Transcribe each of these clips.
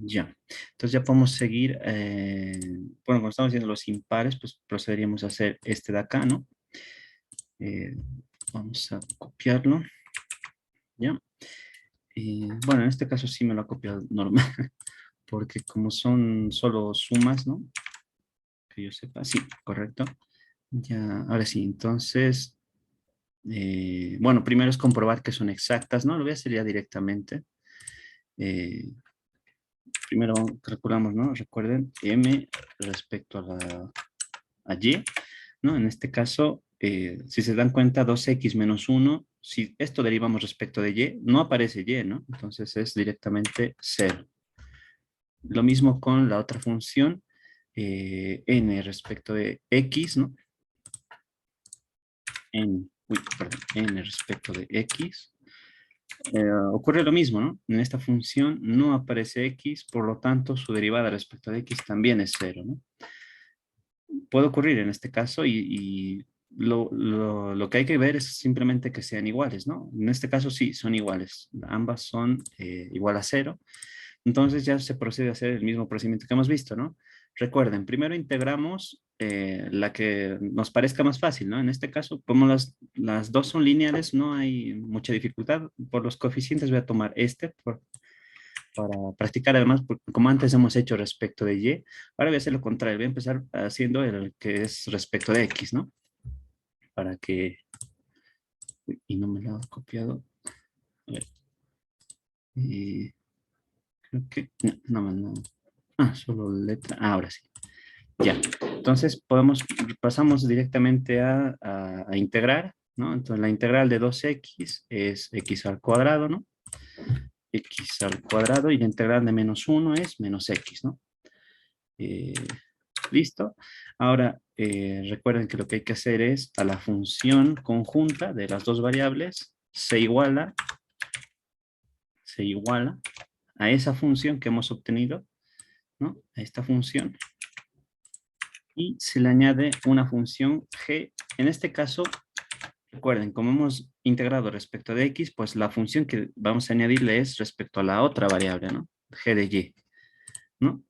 Ya. Entonces ya podemos seguir, bueno, cuando estamos haciendo los impares, pues procederíamos a hacer este de acá, ¿no? Eh, Vamos a copiarlo, ¿ya? Y bueno, en este caso sí me lo ha copiado normal, porque como son solo sumas, ¿no? Que yo sepa, sí, correcto. Ya, ahora sí, entonces, bueno, primero es comprobar que son exactas, ¿no? Lo voy a hacer ya directamente. Eh, Primero calculamos, ¿no? Recuerden, m respecto a y, ¿no? En este caso, si se dan cuenta, 2x menos 1, si esto derivamos respecto de y, no aparece y, ¿no? Entonces es directamente 0. Lo mismo con la otra función, n respecto de x, ¿no? N respecto de x. Ocurre lo mismo, ¿no? En esta función no aparece x, por lo tanto su derivada respecto de x también es 0, ¿no? Puede ocurrir en este caso y lo que hay que ver es simplemente que sean iguales, ¿no? En este caso sí, son iguales. Ambas son igual a 0. Entonces ya se procede a hacer el mismo procedimiento que hemos visto, ¿no? Recuerden, primero integramos la que nos parezca más fácil, ¿no? En este caso, como las dos son lineales, no hay mucha dificultad. Por los coeficientes voy a tomar este para practicar además, como antes hemos hecho respecto de y, ahora voy a hacer lo contrario, voy a empezar haciendo el que es respecto de x, ¿no? Para que, y no me lo he copiado, a ver, y creo que, no, solo letra, ahora sí. Ya, entonces pasamos directamente a integrar, ¿no? Entonces la integral de 2x es x al cuadrado, ¿no? X al cuadrado y la integral de menos 1 es menos x, ¿no? Eh, Listo. Ahora, recuerden que lo que hay que hacer es a la función conjunta de las dos variables se iguala a esa función que hemos obtenido, ¿no? A esta función. Y se le añade una función g. En este caso, recuerden, como hemos integrado respecto de x, pues la función que vamos a añadirle es respecto a la otra variable, ¿no? G de y, ¿no?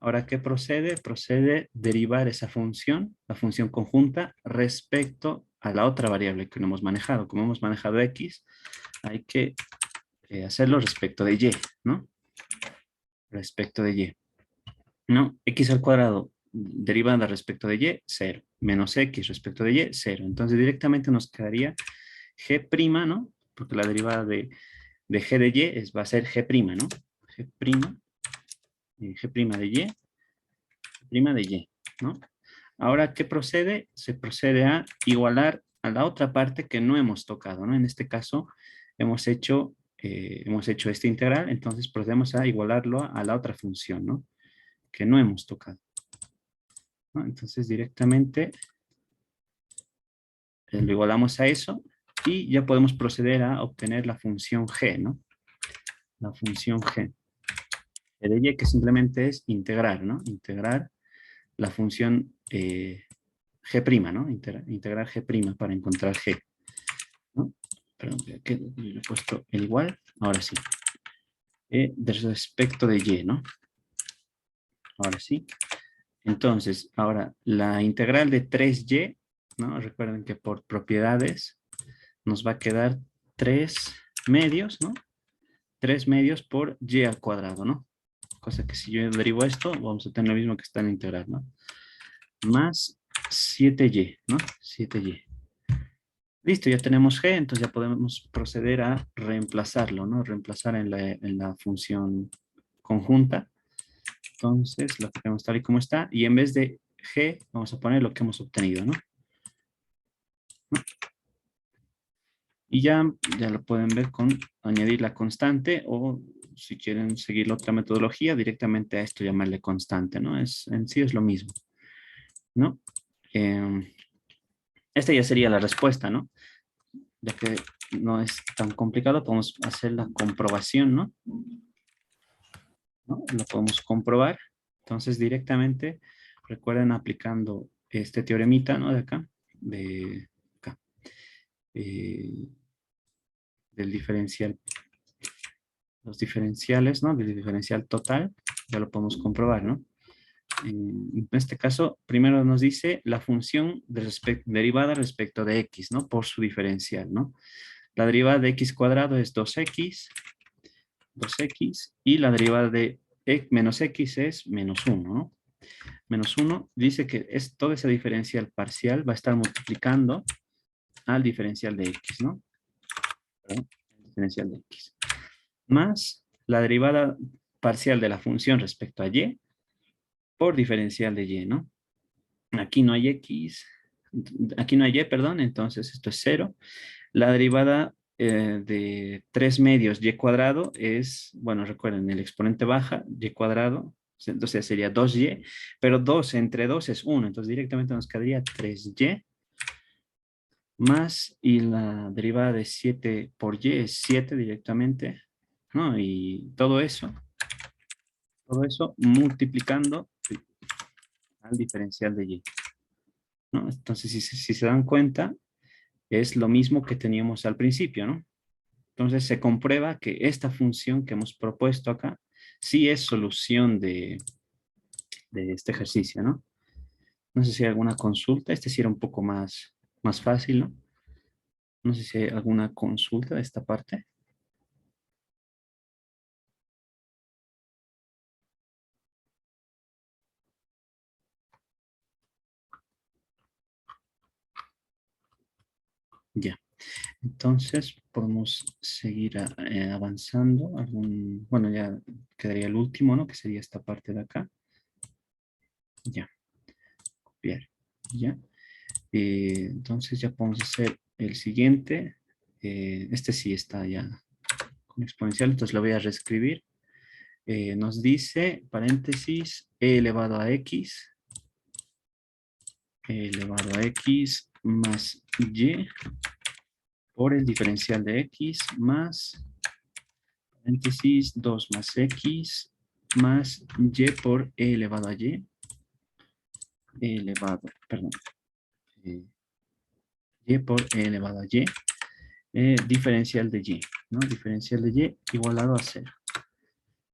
Ahora, ¿qué procede? Procede derivar esa función, la función conjunta, respecto a la otra variable que no hemos manejado. Como hemos manejado x, hay que hacerlo respecto de y, ¿no? Respecto de y. ¿No? X al cuadrado derivada respecto de y, 0. Menos x respecto de y, 0. Entonces directamente nos quedaría g', ¿no? Porque la derivada de g de y va a ser g', ¿no? G', de y, prima de y, ¿no? Ahora, ¿qué procede? Se procede a igualar a la otra parte que no hemos tocado, ¿no? En este caso, hemos hecho este integral, entonces procedemos a igualarlo a la otra función, ¿no? Que no hemos tocado, ¿no? Entonces, directamente lo igualamos a eso y ya podemos proceder a obtener la función g, ¿no? La función g. De y que simplemente es integrar, ¿no? Integrar la función g', ¿no? Integrar g' para encontrar g, ¿no? Perdón, que le he puesto el igual, ahora sí. De respecto de y, ¿no? Ahora sí. Entonces, ahora, la integral de 3y, ¿no? Recuerden que por propiedades nos va a quedar 3 medios, ¿no? 3 medios por y al cuadrado, ¿no? Cosa que si yo derivo esto, vamos a tener lo mismo que está en la integral, ¿no? Más 7y, ¿no? 7y. Listo, ya tenemos g, entonces ya podemos proceder a reemplazarlo, ¿no? Reemplazar en la función conjunta. Entonces, lo que tenemos tal y como está, y en vez de g, vamos a poner lo que hemos obtenido, ¿no? Y ya lo pueden ver con añadir la constante, o si quieren seguir la otra metodología, directamente a esto llamarle constante, ¿no? En sí es lo mismo, ¿no? Esta ya sería la respuesta, ¿no? Ya que no es tan complicado, podemos hacer la comprobación, ¿no? ¿No? Lo podemos comprobar. Entonces, directamente, recuerden aplicando este teoremita, ¿no? De acá, eh, del diferencial, los diferenciales, ¿no? Del diferencial total. ya lo podemos comprobar, ¿no? En este caso, primero nos dice la función derivada respecto de x, ¿no? Por su diferencial, ¿no? La derivada de x cuadrado es 2x, y la derivada de menos x es menos 1, ¿no? Menos 1 dice que toda esa diferencial parcial va a estar multiplicando al diferencial de x, ¿no? Perdón, diferencial de x. Más la derivada parcial de la función respecto a y por diferencial de y, ¿no? Aquí no hay x, aquí no hay y, perdón, entonces esto es 0. La derivada de 3 medios y cuadrado es, bueno, recuerden, el exponente baja, y cuadrado, entonces sería 2y, pero 2 entre 2 es 1, entonces directamente nos quedaría 3y, más, y la derivada de 7 por y es 7 directamente, ¿no? Y todo eso multiplicando al diferencial de y, ¿no? Entonces, si se dan cuenta, es lo mismo que teníamos al principio, ¿no? Entonces se comprueba que esta función que hemos propuesto acá sí es solución de este ejercicio, ¿no? No sé si hay alguna consulta. Este sí era un poco más fácil, ¿no? No sé si hay alguna consulta de esta parte. Ya. Entonces podemos seguir avanzando. Bueno, ya quedaría el último, ¿no? Que sería esta parte de acá. Ya. Copiar. Ya. Entonces ya podemos hacer el siguiente. Este sí está ya con exponencial, entonces lo voy a reescribir. Nos dice, paréntesis, e elevado a x, más y por el diferencial de x más, paréntesis, 2 más x más y por e elevado a y, y por e elevado a y, diferencial de y, ¿no? Diferencial de y igualado a 0.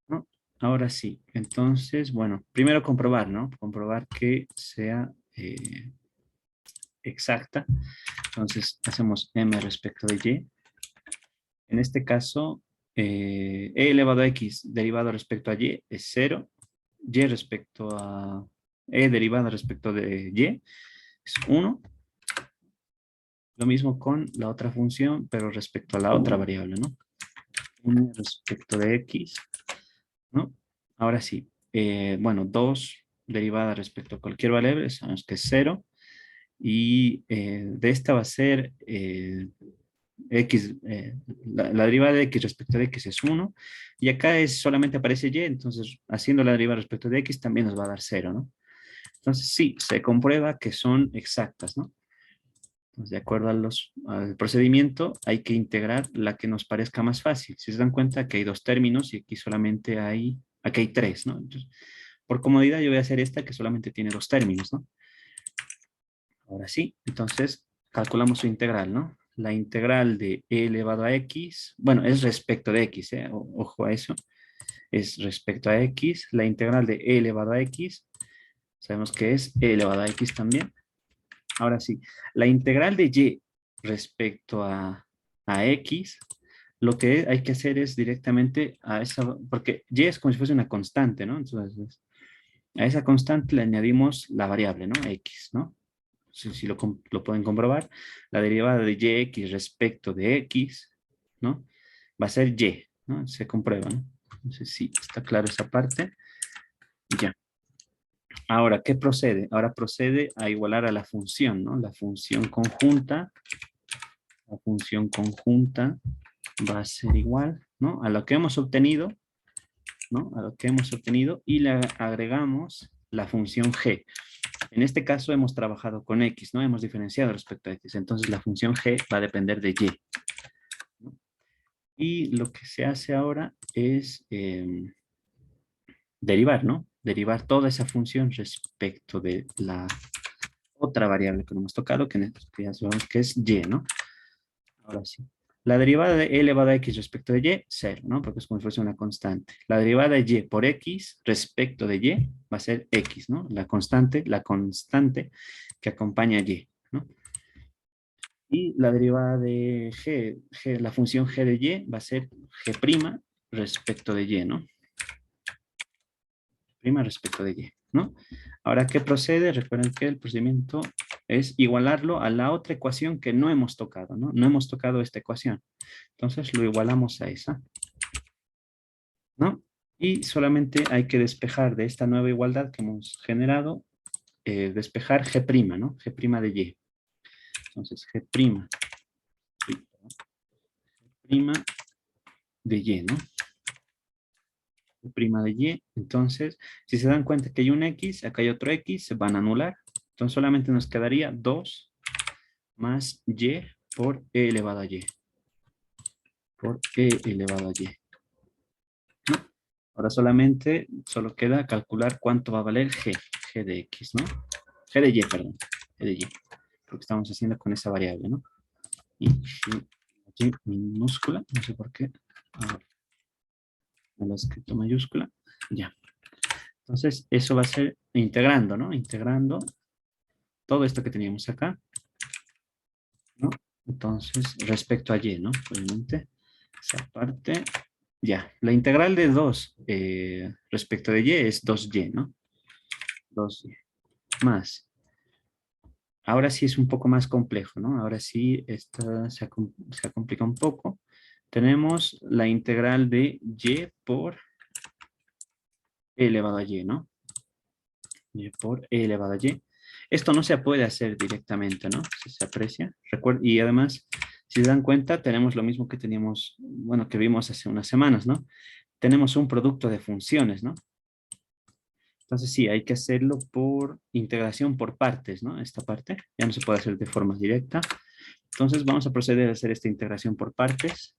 ¿No? Ahora sí, entonces, bueno, primero comprobar, ¿no? Comprobar que sea exacta. Entonces, hacemos m respecto de y. En este caso, e elevado a x derivado respecto a y es 0. Y respecto a e derivado respecto de y es 1. Lo mismo con la otra función, pero respecto a la otra variable, ¿no? 1 respecto de x, ¿no? Ahora sí, bueno, 2 derivada respecto a cualquier variable, sabemos que es 0. Y de esta va a ser x, la derivada de x respecto de x es 1. Y acá solamente aparece y, entonces haciendo la derivada respecto de x también nos va a dar 0, ¿no? Entonces sí, se comprueba que son exactas, ¿no? Entonces, de acuerdo al procedimiento, hay que integrar la que nos parezca más fácil. Si se dan cuenta que hay dos términos y aquí solamente aquí hay tres, ¿no? Entonces, por comodidad yo voy a hacer esta que solamente tiene dos términos, ¿no? Ahora sí, entonces calculamos su integral, ¿no? La integral de e elevado a x, bueno, es respecto de x, ojo a eso, es respecto a x. La integral de e elevado a x, sabemos que es e elevado a x también. Ahora sí, la integral de y respecto a x, lo que hay que hacer es directamente a esa, porque y es como si fuese una constante, ¿no? Entonces, a esa constante le añadimos la variable, ¿no? X, ¿no? Si lo pueden comprobar, la derivada de yx respecto de x, ¿no? Va a ser y, ¿no? Se comprueba, ¿no? Entonces, sí, está claro esa parte. Ya. Ahora, ¿qué procede? Ahora procede a igualar a la función, ¿no? La función conjunta va a ser igual, ¿no? A lo que hemos obtenido, ¿no? A lo que hemos obtenido y le agregamos la función g. En este caso hemos trabajado con x, ¿no? Hemos diferenciado respecto a x. Entonces la función g va a depender de y, ¿no? Y lo que se hace ahora es derivar, ¿no? Derivar toda esa función respecto de la otra variable que no hemos tocado, que ya sabemos que es y, ¿no? Ahora sí. La derivada de e elevado a x respecto de y, 0, ¿no? Porque es como si fuese una constante. La derivada de y por x respecto de y va a ser x, ¿no? La constante que acompaña a y, ¿no? Y la derivada de la función g de y va a ser g' respecto de y, ¿no? Prima respecto de y, ¿no? Ahora, ¿qué procede? Recuerden que el procedimiento es igualarlo a la otra ecuación que no hemos tocado, ¿no? No hemos tocado esta ecuación. Entonces lo igualamos a esa, ¿no? Y solamente hay que despejar de esta nueva igualdad que hemos generado, despejar g', ¿no? G' de y. Entonces, G' de y, ¿no? Prima de y. Entonces, si se dan cuenta que hay un x, acá hay otro x, se van a anular. Entonces solamente nos quedaría 2 más y por e elevado a y. Por e elevado a y. ¿No? Ahora solo queda calcular cuánto va a valer g de x, ¿no? G de y, perdón. G de y. Porque estamos haciendo con esa variable, ¿no? Y y minúscula, no sé por qué. Me lo he escrito mayúscula. Ya. Entonces, eso va a ser integrando, ¿no? Integrando todo esto que teníamos acá, ¿no? Entonces, respecto a y, ¿no? Obviamente, esa parte, ya. La integral de 2 respecto de y es 2y, ¿no? 2y más. Ahora sí es un poco más complejo, ¿no? Ahora sí esto se complica un poco. Tenemos la integral de y por e elevado a y, ¿no? Y por e elevado a y. Esto no se puede hacer directamente, ¿no? Si se aprecia. Y además, si se dan cuenta, tenemos lo mismo que teníamos, bueno, que vimos hace unas semanas, ¿no? Tenemos un producto de funciones, ¿no? Entonces sí, hay que hacerlo por integración por partes, ¿no? Esta parte ya no se puede hacer de forma directa. Entonces vamos a proceder a hacer esta integración por partes,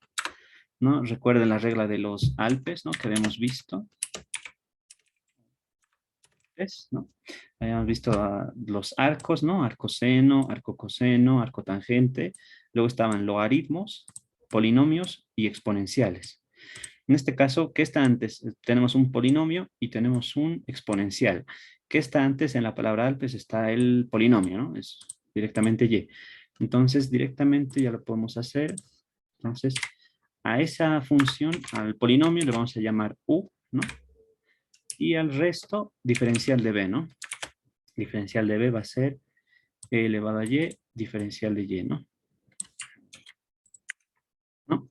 ¿no? Recuerden la regla de los Alpes, ¿no? Que habíamos visto. ¿No? Habíamos visto los arcos, ¿no? Arco seno, arco coseno, arco tangente. Luego estaban logaritmos, polinomios y exponenciales. En este caso, ¿qué está antes? Tenemos un polinomio y tenemos un exponencial. ¿Qué está antes? En la palabra Alpes está el polinomio, ¿no? Es directamente y. Entonces, directamente ya lo podemos hacer. Entonces, a esa función, al polinomio, le vamos a llamar u, ¿no? Y al resto, diferencial de b, ¿no? Diferencial de b va a ser e elevado a y, diferencial de y, ¿no? ¿No?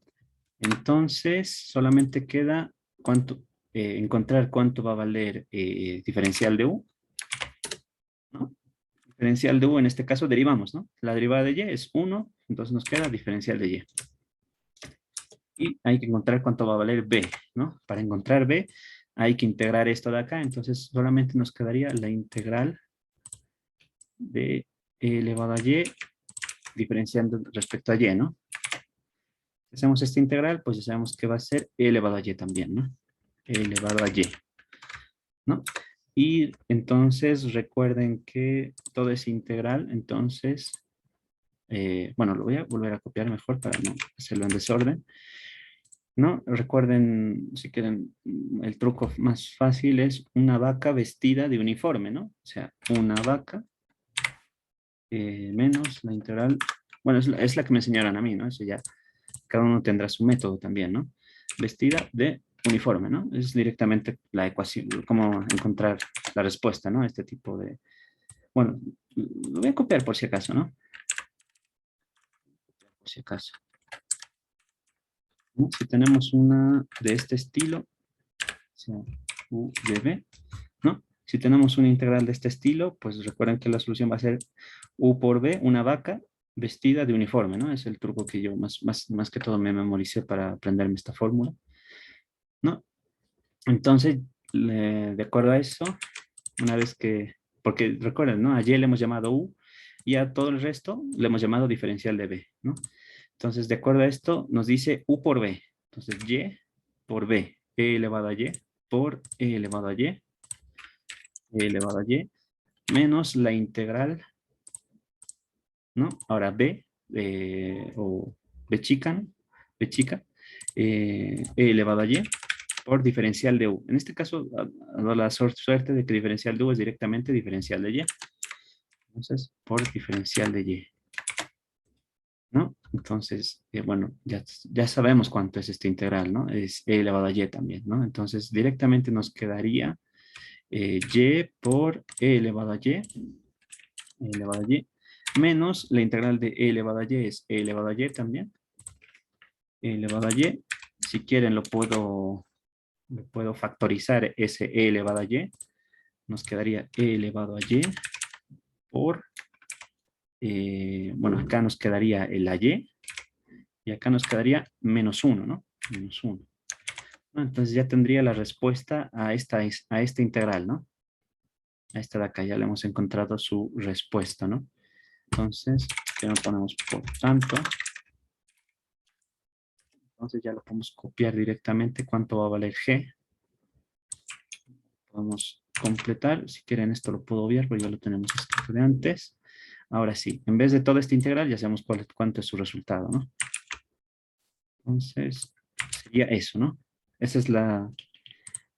Entonces, solamente queda encontrar cuánto va a valer diferencial de u, ¿no? Diferencial de u, en este caso, derivamos, ¿no? La derivada de y es 1, entonces nos queda diferencial de y. Y hay que encontrar cuánto va a valer b, ¿no? Para encontrar b, hay que integrar esto de acá, entonces solamente nos quedaría la integral de e elevado a y diferenciando respecto a y, ¿no? Si hacemos esta integral, pues ya sabemos que va a ser e elevado a y también, ¿no? E elevado a y, ¿no? Y entonces recuerden que todo es integral, entonces, bueno, lo voy a volver a copiar mejor para no hacerlo en desorden, ¿no? Recuerden, si quieren, el truco más fácil es una vaca vestida de uniforme, ¿no? O sea, una vaca menos la integral, bueno, es la que me enseñaron a mí, ¿no? Eso ya, cada uno tendrá su método también, ¿no? Vestida de uniforme, ¿no? Es directamente la ecuación, cómo encontrar la respuesta, ¿no? Este tipo de... Bueno, lo voy a copiar por si acaso, ¿no? Por si acaso. ¿No? Si tenemos una de este estilo, o sea, u de b, ¿no? Si tenemos una integral de este estilo, pues recuerden que la solución va a ser u por b, una vaca vestida de uniforme, ¿no? Es el truco que yo más que todo me memoricé para aprenderme esta fórmula, ¿no? Entonces, de acuerdo a eso, una vez que, porque recuerden, ¿no? Ayer le hemos llamado u y a todo el resto le hemos llamado diferencial de b, ¿no? Entonces, de acuerdo a esto, nos dice u por b. Entonces, y por b, e elevado a y por e elevado a y, e elevado a y, menos la integral, ¿no? Ahora b, o b chica, ¿no? B chica, E elevado a Y por diferencial de U. En este caso, ha dado la suerte de que diferencial de U es directamente diferencial de Y. Entonces, por diferencial de Y, ¿no? Entonces, bueno, ya sabemos cuánto es este integral, ¿no? Es E elevado a Y también, ¿no? Entonces, directamente nos quedaría Y por E elevado a Y, E elevado a Y, menos la integral de E elevado a Y es E elevado a Y también, E elevado a Y. Si quieren lo puedo factorizar ese E elevado a Y. Nos quedaría E elevado a Y por, bueno, acá nos quedaría el a Y y acá nos quedaría menos 1, ¿no? Menos 1. Entonces ya tendría la respuesta a esta integral, ¿no? A esta de acá ya le hemos encontrado su respuesta, ¿no? Entonces, ya lo ponemos por tanto. Entonces ya lo podemos copiar directamente. ¿Cuánto va a valer G? Podemos completar. Si quieren esto lo puedo obviar, porque ya lo tenemos escrito de antes. Ahora sí, en vez de toda esta integral, ya sabemos cuánto es su resultado, ¿no? Entonces, sería eso, ¿no? Esa es la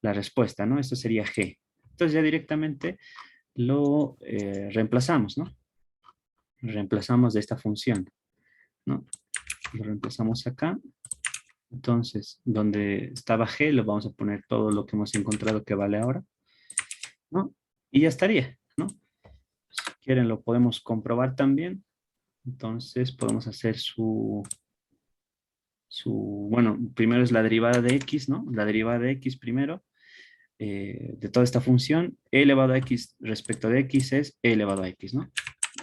respuesta, ¿no? Esto sería G. Entonces ya directamente lo reemplazamos, ¿no? Reemplazamos de esta función, ¿no? Lo reemplazamos acá. Entonces, donde estaba G, le vamos a poner todo lo que hemos encontrado que vale ahora, ¿no? Y ya estaría, ¿no? Si quieren lo podemos comprobar también. Entonces podemos hacer bueno, primero es la derivada de X, ¿no? La derivada de X primero, de toda esta función, E elevado a X respecto de X es E elevado a X, ¿no?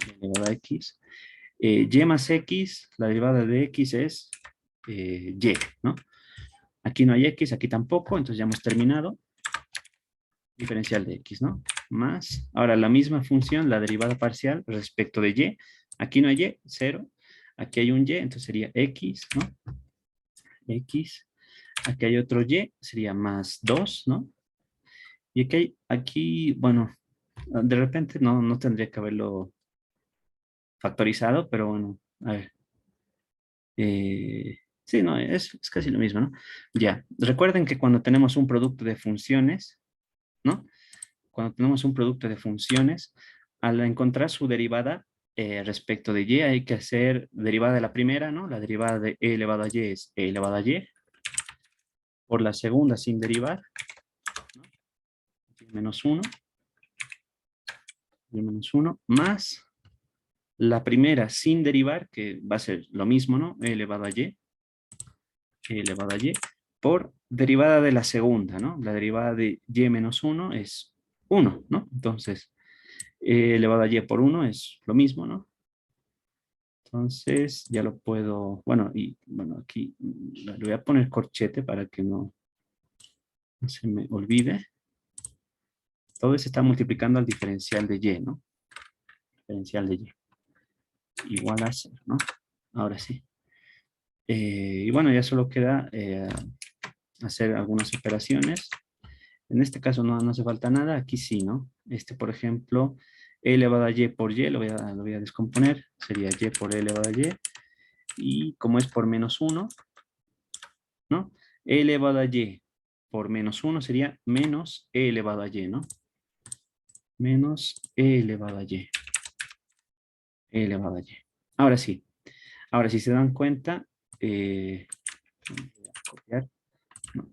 E elevado a X. Y más X, la derivada de X es Y, ¿no? Aquí no hay X, aquí tampoco, entonces ya hemos terminado. Diferencial de X, ¿no? Más, ahora la misma función, la derivada parcial respecto de Y. Aquí no hay Y, 0. Aquí hay un Y, entonces sería X, ¿no? X. Aquí hay otro Y, sería más 2, ¿no? Y aquí, bueno, de repente no tendría que haberlo factorizado, pero bueno, a ver. Sí, no, es casi lo mismo, ¿no? Ya, recuerden que cuando tenemos un producto de funciones, ¿no? Cuando tenemos un producto de funciones, al encontrar su derivada respecto de y, hay que hacer derivada de la primera, ¿no? La derivada de e elevado a y es e elevado a y. Por la segunda sin derivar, ¿no? Menos 1, menos 1, más la primera sin derivar, que va a ser lo mismo, ¿no? E elevado a y, e elevado a y, por derivada de la segunda, ¿no? La derivada de y menos 1 es 1, ¿no? Entonces, e elevado a y por 1 es lo mismo, ¿no? Entonces ya lo puedo, bueno, y bueno, aquí le voy a poner corchete para que no se me olvide. Todo se está multiplicando al diferencial de y, ¿no? Diferencial de y. Igual a 0, ¿no? Ahora sí. Y bueno, ya solo queda hacer algunas operaciones. En este caso no hace falta nada, aquí sí, ¿no? Por ejemplo, e elevado a y por y, lo voy a descomponer, sería y por e elevado a y, y como es por menos 1, ¿no? E elevado a y por menos 1 sería menos e elevado a y, ¿no? Menos e elevado a y. E elevado a y. Ahora sí se dan cuenta, voy a copiar, no,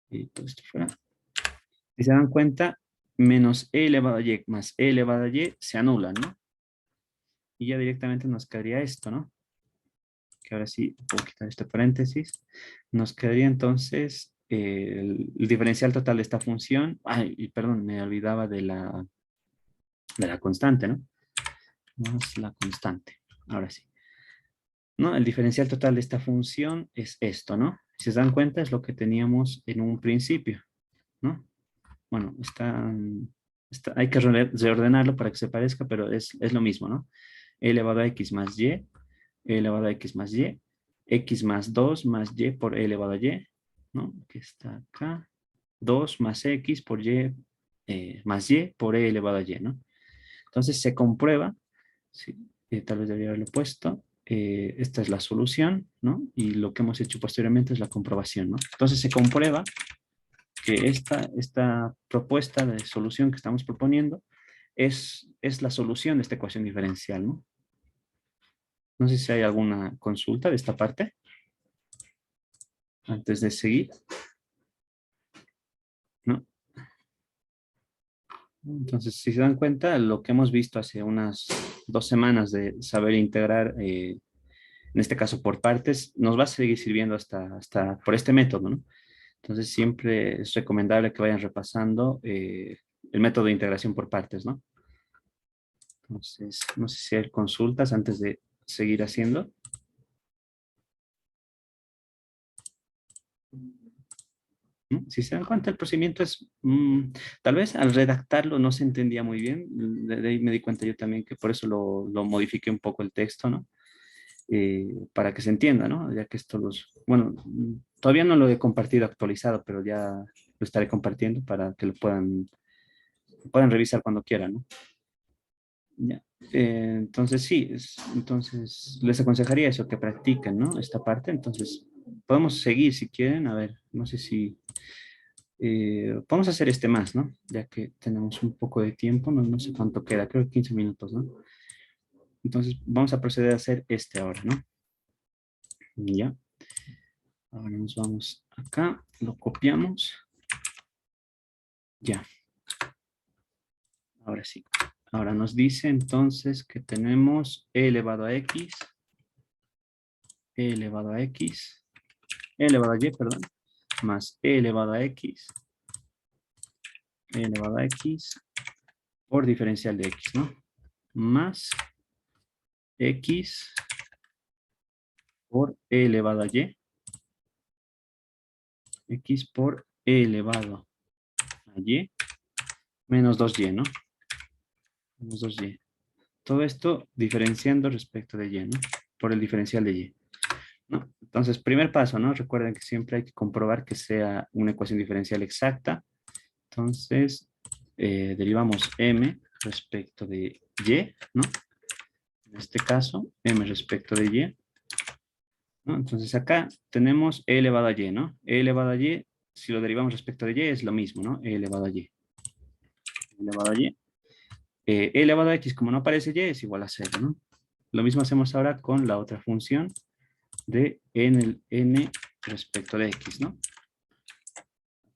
y todo esto fuera. Si se dan cuenta, menos e elevado a y más e elevado a y se anulan, ¿no? Y ya directamente nos quedaría esto, ¿no? Que ahora sí puedo quitar este paréntesis. Nos quedaría entonces el diferencial total de esta función. Ay, y perdón, me olvidaba de la constante, ¿no? Más la constante. Ahora sí. ¿No? El diferencial total de esta función es esto, ¿no? Si se dan cuenta, es lo que teníamos en un principio, ¿no? Bueno, hay que reordenarlo para que se parezca, pero es lo mismo, ¿no? E elevado a x más y, e elevado a x más y, x más 2 más y por e elevado a y, ¿no? Que está acá. 2 más x por y más y por e elevado a y, ¿no? Entonces se comprueba, sí, tal vez debería haberlo puesto, esta es la solución, ¿no? Y lo que hemos hecho posteriormente es la comprobación, ¿no? Entonces se comprueba que esta propuesta de solución que estamos proponiendo es la solución de esta ecuación diferencial, ¿no? No sé si hay alguna consulta de esta parte antes de seguir, ¿no? Entonces, si se dan cuenta, lo que hemos visto hace unas 2 semanas de saber integrar, en este caso por partes, nos va a seguir sirviendo hasta por este método, ¿no? Entonces, siempre es recomendable que vayan repasando el método de integración por partes, ¿no? Entonces, no sé si hay consultas antes de seguir haciendo. ¿No? Si se dan cuenta, el procedimiento es, tal vez al redactarlo no se entendía muy bien, de ahí me di cuenta yo también que por eso lo modifiqué un poco el texto, ¿no? Para que se entienda, ¿no? Ya que esto bueno, todavía no lo he compartido actualizado, pero ya lo estaré compartiendo para que lo puedan revisar cuando quieran, ¿no? Ya. Entonces, sí, entonces les aconsejaría eso, que practiquen, ¿no? Esta parte, entonces podemos seguir si quieren, a ver, no sé si podemos hacer este más, ¿no? Ya que tenemos un poco de tiempo, no sé cuánto queda, creo que 15 minutos, ¿no? Entonces vamos a proceder a hacer este ahora, ¿no? Ya. Ahora nos vamos acá, lo copiamos. Ya. Ahora sí. Ahora nos dice entonces que tenemos e elevado a x, e elevado a x, e elevado a y, perdón, más e elevado a x, e elevado a x por diferencial de x, ¿no? Más x por e elevado a y, x por e elevado a y, menos 2y, ¿no? Menos 2y. Todo esto diferenciando respecto de y, ¿no? Por el diferencial de y, ¿no? Entonces, primer paso, ¿no? Recuerden que siempre hay que comprobar que sea una ecuación diferencial exacta. Entonces, derivamos m respecto de y, ¿no? En este caso, m respecto de y, ¿no? Entonces, acá tenemos e elevado a y, ¿no? E elevado a y, si lo derivamos respecto de y, es lo mismo, ¿no? E elevado a y. E elevado a y. E elevado a x, como no aparece y, es igual a 0, ¿no? Lo mismo hacemos ahora con la otra función de n respecto de x, ¿no?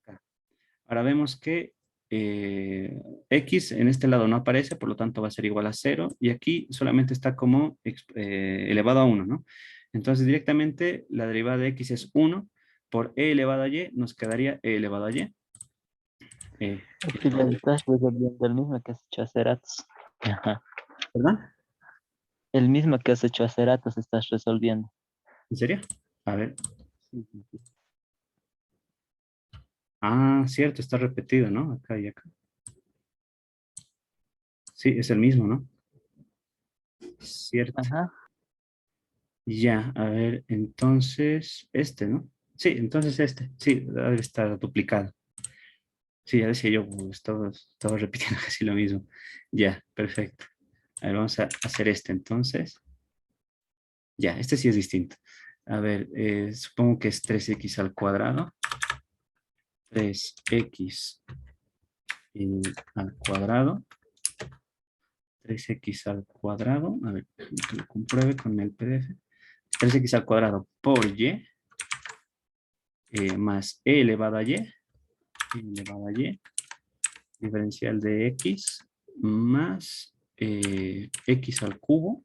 Acá. Ahora vemos que x en este lado no aparece, por lo tanto va a ser igual a 0, y aquí solamente está como elevado a 1, ¿no? Entonces directamente la derivada de x es 1, por e elevado a y nos quedaría e elevado a y. Fidel, estás resolviendo el mismo que has hecho hace ratos. Ajá. ¿Verdad? El mismo que has hecho hace ratos estás resolviendo. ¿En serio? A ver. Sí, sí, sí. Ah, cierto, está repetido, ¿no? Acá y acá. Sí, es el mismo, ¿no? Cierto. Ajá. Ya, a ver, entonces, este, ¿no? Sí, entonces este, sí, debe estar duplicado. Sí, ya decía yo, estaba repitiendo casi lo mismo. Ya, perfecto. A ver, vamos a hacer este entonces. Ya, este sí es distinto. A ver, supongo que es 3x al cuadrado. 3x al cuadrado. 3x al cuadrado. A ver, que lo compruebe con el PDF. 3x al cuadrado por y más e elevado a y. E elevado a y. Diferencial de x más x al cubo.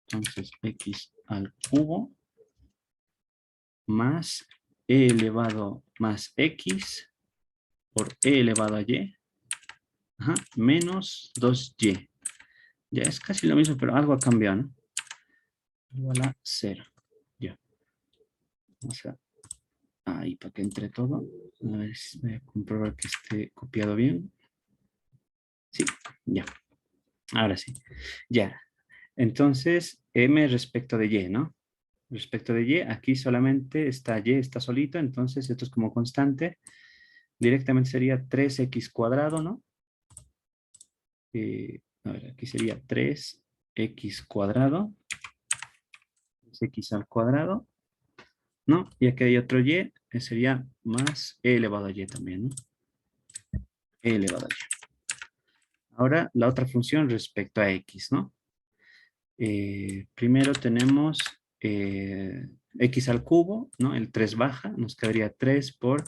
Entonces, x al cubo más e elevado más x por e elevado a y, ajá, menos 2y. Ya es casi lo mismo, pero algo ha cambiado, ¿no? Igual a 0. Ya. Vamos a ahí para que entre todo. A ver si voy a comprobar que esté copiado bien. Sí, ya. Ahora sí. Ya. Entonces, m respecto de y, ¿no? Respecto de y, aquí solamente está y, está solito, entonces esto es como constante. Directamente sería 3x cuadrado, ¿no? A ver, aquí sería 3x cuadrado x al cuadrado, ¿no? Y aquí hay otro y, que sería más e elevado a y también, ¿no? E elevado a y. Ahora, la otra función respecto a x, ¿no? Primero tenemos x al cubo, ¿no? El 3 baja, nos quedaría 3 por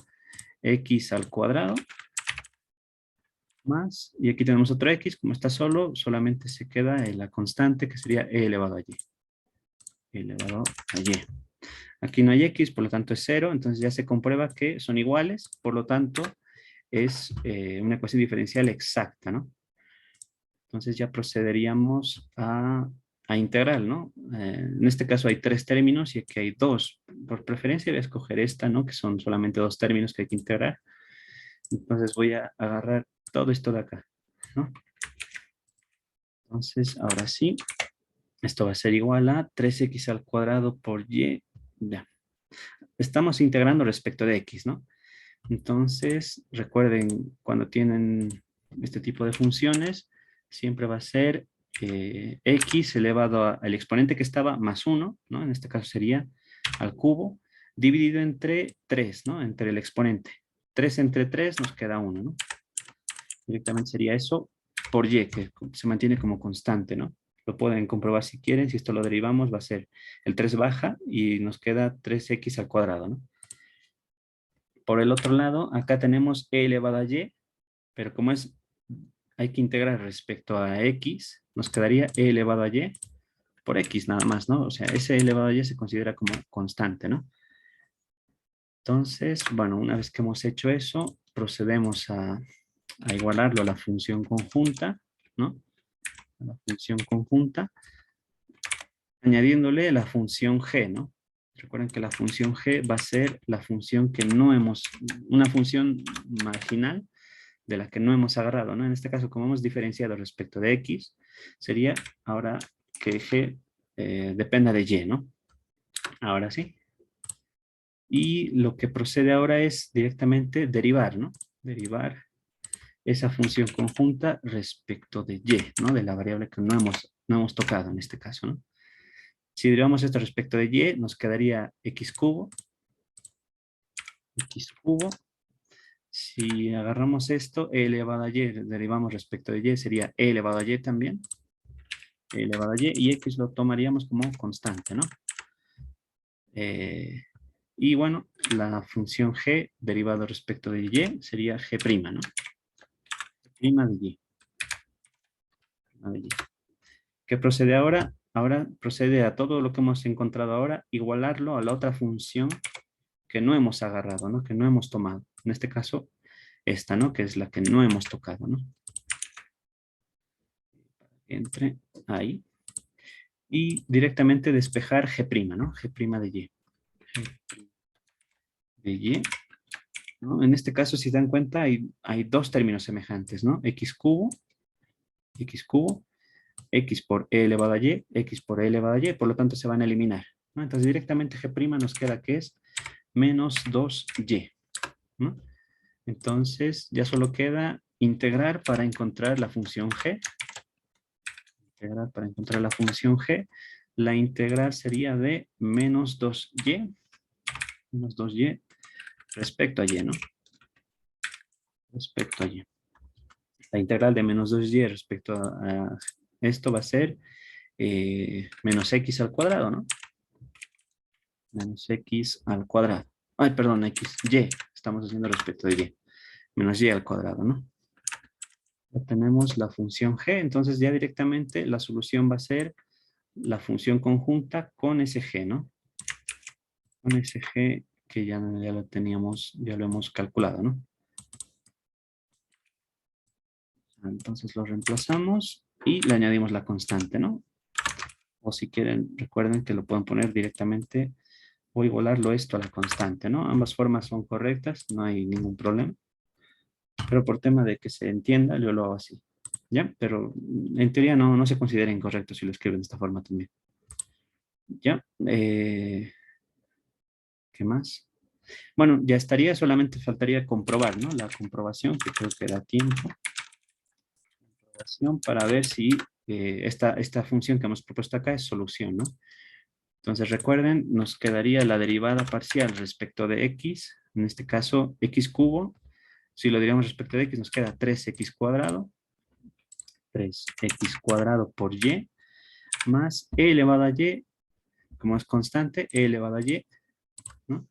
x al cuadrado, más, y aquí tenemos otro x, como está solo, solamente se queda en la constante que sería e elevado a y. E elevado a y. Aquí no hay x, por lo tanto es 0, entonces ya se comprueba que son iguales, por lo tanto es una ecuación diferencial exacta, ¿no? Entonces ya procederíamos a integrar, ¿no? En este caso hay 3 términos y aquí hay 2. Por preferencia voy a escoger esta, ¿no? Que son solamente 2 términos que hay que integrar. Entonces voy a agarrar todo esto de acá, ¿no? Entonces, ahora sí, esto va a ser igual a 3x al cuadrado por y. Ya. Estamos integrando respecto de x, ¿no? Entonces, recuerden, cuando tienen este tipo de funciones, siempre va a ser x elevado al exponente que estaba más 1, ¿no? En este caso sería al cubo, dividido entre 3, ¿no? Entre el exponente. 3 entre 3 nos queda 1, ¿no? Directamente sería eso por y, que se mantiene como constante, ¿no? Lo pueden comprobar si quieren. Si esto lo derivamos, va a ser el 3 baja y nos queda 3x al cuadrado, ¿no? Por el otro lado, acá tenemos e elevado a y, pero como hay que integrar respecto a x, nos quedaría e elevado a y por x nada más, ¿no? O sea, ese e elevado a y se considera como constante, ¿no? Entonces, bueno, una vez que hemos hecho eso, procedemos a igualarlo a la función conjunta, ¿no? A la función conjunta, añadiéndole la función g, ¿no? Recuerden que la función g va a ser la función que no hemos, una función marginal de la que no hemos agarrado, ¿no? En este caso, como hemos diferenciado respecto de x, sería ahora que g dependa de y, ¿no? Ahora sí. Y lo que procede ahora es directamente derivar, ¿no? Derivar esa función conjunta respecto de y, ¿no? De la variable que no hemos tocado en este caso, ¿no? Si derivamos esto respecto de y, nos quedaría x cubo. X cubo. Si agarramos esto, e elevado a y, derivamos respecto de y, sería e elevado a y también. E elevado a y x lo tomaríamos como constante, ¿no? Y bueno, la función g derivado respecto de y sería g', ¿no? G' de y. ¿Qué procede ahora? Ahora procede a todo lo que hemos encontrado ahora, igualarlo a la otra función que no hemos agarrado, ¿no? Que no hemos tomado. En este caso, esta, ¿no? Que es la que no hemos tocado, ¿no? Entre ahí. Y directamente despejar g', ¿no? G' de y. De y, ¿no? En este caso, si se dan cuenta, hay dos términos semejantes, ¿no? X cubo, x por e elevado a y, x por e elevado a y, por lo tanto se van a eliminar, ¿no? Entonces directamente g' nos queda que es menos 2y, ¿no? Entonces ya solo queda integrar para encontrar la función g. Integrar para encontrar la función g. La integral sería de menos 2y, menos 2y respecto a y, ¿no? Respecto a y. La integral de menos 2y respecto a esto va a ser menos x al cuadrado, ¿no? Menos x al cuadrado. Ay, perdón, y. Estamos haciendo respecto de y. Menos y al cuadrado, ¿no? Ya tenemos la función g, entonces ya directamente la solución va a ser la función conjunta con ese g, ¿no? Con ese g que ya lo teníamos, ya lo hemos calculado, ¿no? Entonces lo reemplazamos y le añadimos la constante, ¿no? O si quieren, recuerden que lo pueden poner directamente o igualarlo esto a la constante, ¿no? Ambas formas son correctas, no hay ningún problema. Pero por tema de que se entienda, yo lo hago así, ¿ya? Pero en teoría no se considera incorrecto si lo escriben de esta forma también. ¿Ya? ¿Qué más? Bueno, ya estaría, solamente faltaría comprobar, ¿no? La comprobación, que creo que da tiempo. Comprobación para ver si esta función que hemos propuesto acá es solución, ¿no? Entonces recuerden, nos quedaría la derivada parcial respecto de x, en este caso x cubo. Si lo diríamos respecto de x, nos queda 3x cuadrado. 3x cuadrado por y, más e elevado a y, como es constante, e elevado a y, ¿no?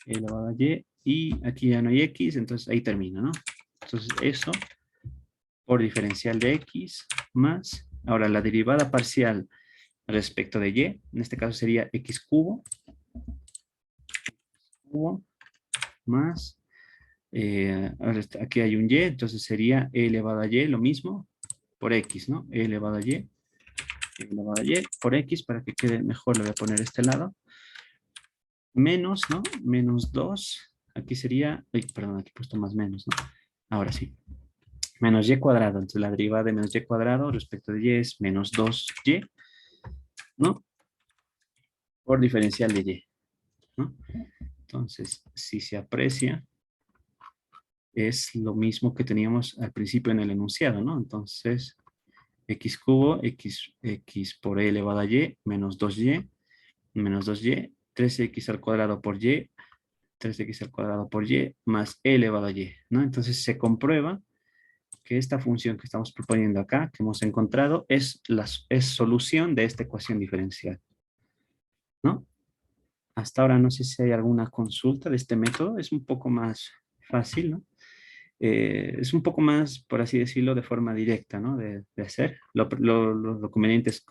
E elevado a y, y aquí ya no hay x, entonces ahí termina, ¿no? Entonces eso por diferencial de x, más, ahora la derivada parcial respecto de y, en este caso sería x cubo, más, aquí hay un y, entonces sería e elevado a y, lo mismo, por x, ¿no? E elevado a y, e elevado a y, por x, para que quede mejor, lo voy a poner este lado, menos, ¿no? Menos 2, aquí sería, perdón, aquí he puesto más menos, ¿no? Ahora sí, menos y cuadrado, entonces la derivada de menos y cuadrado respecto de y es menos 2y, ¿no? Por diferencial de y, ¿no? Entonces, si se aprecia, es lo mismo que teníamos al principio en el enunciado, ¿no? Entonces, x cubo, x por e elevado a y, menos 2y, 3x al cuadrado por y, 3x al cuadrado por y, más e elevado a y, ¿no? Entonces, se comprueba que esta función que estamos proponiendo acá, que hemos encontrado, es solución de esta ecuación diferencial, ¿no? Hasta ahora no sé si hay alguna consulta de este método, es un poco más fácil, ¿no? Es un poco más, por así decirlo, de forma directa, ¿no? De hacer. Lo conveniente es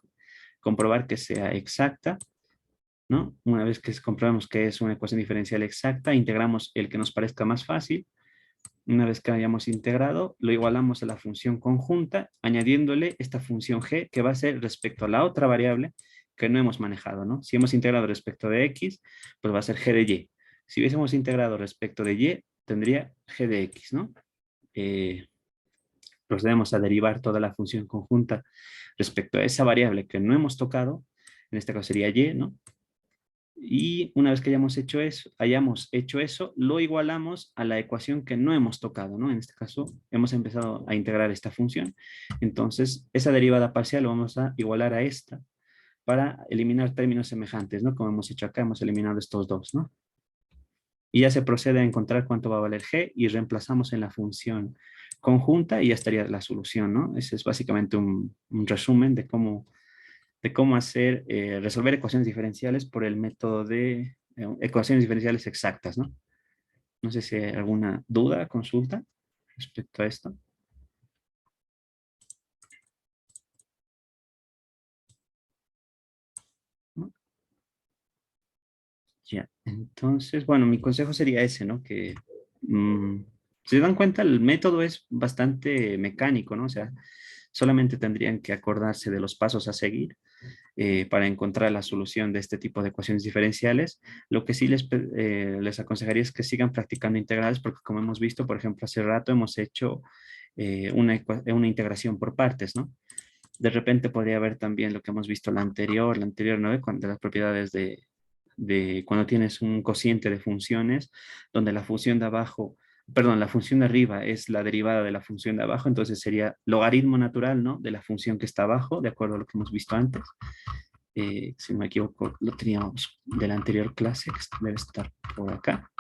comprobar que sea exacta, ¿no? Una vez que comprobamos que es una ecuación diferencial exacta, integramos el que nos parezca más fácil. Una vez que hayamos integrado, lo igualamos a la función conjunta, añadiéndole esta función g, que va a ser respecto a la otra variable que no hemos manejado, ¿no? Si hemos integrado respecto de x, pues va a ser g de y. Si hubiésemos integrado respecto de y, tendría g de x, ¿no? Procedemos a derivar toda la función conjunta respecto a esa variable que no hemos tocado, en este caso sería y, ¿no? Y una vez que hayamos hecho eso, lo igualamos a la ecuación que no hemos tocado, ¿no? En este caso, hemos empezado a integrar esta función. Entonces, esa derivada parcial lo vamos a igualar a esta para eliminar términos semejantes, ¿no? Como hemos hecho acá, hemos eliminado estos dos, ¿no? Y ya se procede a encontrar cuánto va a valer g y reemplazamos en la función conjunta y ya estaría la solución, ¿no? Ese es básicamente un resumen de cómo resolver ecuaciones diferenciales por el método de ecuaciones diferenciales exactas, ¿no? No sé si hay alguna duda, consulta respecto a esto. ¿No? Ya, entonces, bueno, mi consejo sería ese, ¿no? Que, si se dan cuenta, el método es bastante mecánico, ¿no? O sea, solamente tendrían que acordarse de los pasos a seguir para encontrar la solución de este tipo de ecuaciones diferenciales. Lo que sí les aconsejaría es que sigan practicando integrales, porque como hemos visto, por ejemplo, hace rato hemos hecho una integración por partes, ¿no? De repente podría haber también lo que hemos visto la anterior, ¿no? De las propiedades de cuando tienes un cociente de funciones, donde la función de abajo, perdón, la función de arriba es la derivada de la función de abajo, entonces sería logaritmo natural, ¿no? De la función que está abajo, de acuerdo a lo que hemos visto antes. Si no me equivoco, lo teníamos de la anterior clase, que debe estar por acá.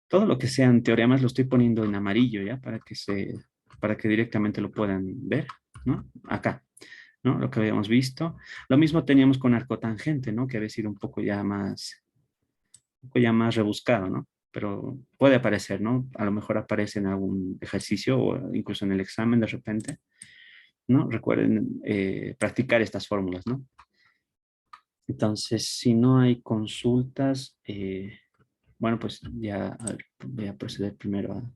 Todo lo que sean teoremas lo estoy poniendo en amarillo, ¿ya? Para que directamente lo puedan ver, ¿no? Acá, ¿no? Lo que habíamos visto. Lo mismo teníamos con arcotangente, ¿no? Que había sido un poco ya más rebuscado, ¿no? Pero puede aparecer, ¿no? A lo mejor aparece en algún ejercicio o incluso en el examen de repente, ¿no? Recuerden practicar estas fórmulas, ¿no? Entonces, si no hay consultas, bueno, pues ya a ver, voy a proceder primero a